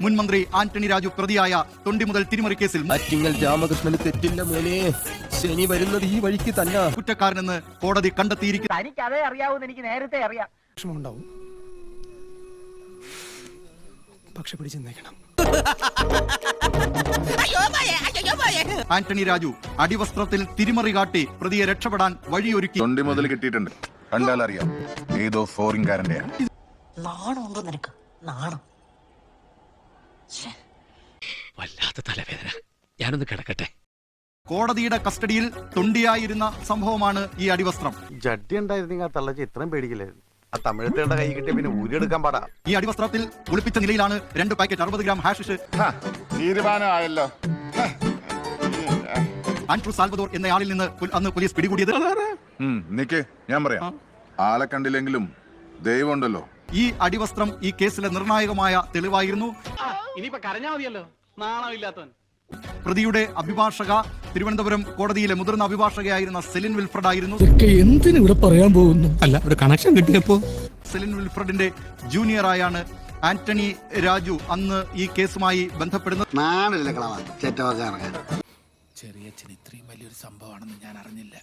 മുൻ മന്ത്രി ആന്റണി രാജു പ്രതിയായ തൊണ്ടി മുതൽ തിരിമറി കേസിൽ രാമകൃഷ്ണന് തെറ്റില്ല മോനെ, ശനി വരുന്നത് ഈ വഴിക്ക് തന്നെ. കുറ്റക്കാരനെന്ന് കോടതി കണ്ടെത്തിയിരിക്കുന്നു. തനിക്ക് അതേ അറിയാവൂന്ന് എനിക്ക് നേരത്തെ അറിയാം. വിഷമമുണ്ടാവും, പക്ഷെ പിടിച്ചെന്നേക്കണം. ആന്റണി രാജു അടിവസ്ത്രത്തിൽ തിരിമറി കാട്ടി പ്രതിയെ രക്ഷപ്പെടാൻ വഴിയൊരുക്കി. തൊണ്ടി മുതൽ കിട്ടിയിട്ടുണ്ട്, കണ്ടാൽ അറിയാം ഏതോ ഫോറിൻകാരന്റെ. നാണമുണ്ടോ നിനക്ക്? നാണം. വല്ലാത്ത തലവേദന, ഞാനൊന്ന് കിടക്കട്ടെ. കോടതിയുടെ കസ്റ്റഡിയിൽ തൊണ്ടിയായിരുന്ന സംഭവമാണ് ഈ അടിവസ്ത്രം. ജഡ്ഡി ഉണ്ടായിരുന്നെങ്കിൽ ആ തള്ളച്ച് ഇത്രയും പേടിക്കില്ലായിരുന്നു. ആ തമിഴത്തേടെ കൈ കിട്ടിയ പിന്നെ ഊരിയെടുക്കാൻ പാടാ. ഈ അടിവസ്ത്രത്തിൽ ഒളിപ്പിച്ച നിലയിലാണ് 2 പാക്കറ്റ് 60 ഗ്രാം ഹാഷിഷ്. തീരുമാനമായല്ലോ. ആൻഡ്രൂ സാൽവദോർ എന്നയാളിൽ നിന്ന് അന്ന് പോലീസ് പിടികൂടിയത്. നിക്ക്, ഞാൻ പറയാം. ആളെ കണ്ടില്ലെങ്കിലും ദൈവമുണ്ടല്ലോ. ഈ അടിവസ്ത്രം ഈ കേസിലെ നിർണായകമായ തെളിവായിരുന്നു. ഇനിയിപ്പോ കരഞ്ഞാ മതിയല്ലോ, നാണമില്ലാത്തവൻ. പ്രതിയുടെ അഭിഭാഷക തിരുവനന്തപുരം കോടതിയിലെ മുതിർന്ന അഭിഭാഷകയായിരുന്ന സെലിൻ വിൽഫ്രഡ് ആയിരുന്നു. എന്തിനു ഇവിടെ പറയാൻ പോകുന്നു? അല്ല, ഒരു കണക്ഷൻ കിട്ടിയപ്പോ സെലിൻ വിൽഫ്രഡിന്റെ ജൂനിയറായാണ് ആന്റണി രാജു അന്ന് ഈ കേസുമായി ബന്ധപ്പെടുന്നത്. ചെറിയച്ഛൻ ഇത്രയും വലിയൊരു സംഭവമാണെന്ന് ഞാൻ അറിഞ്ഞില്ല.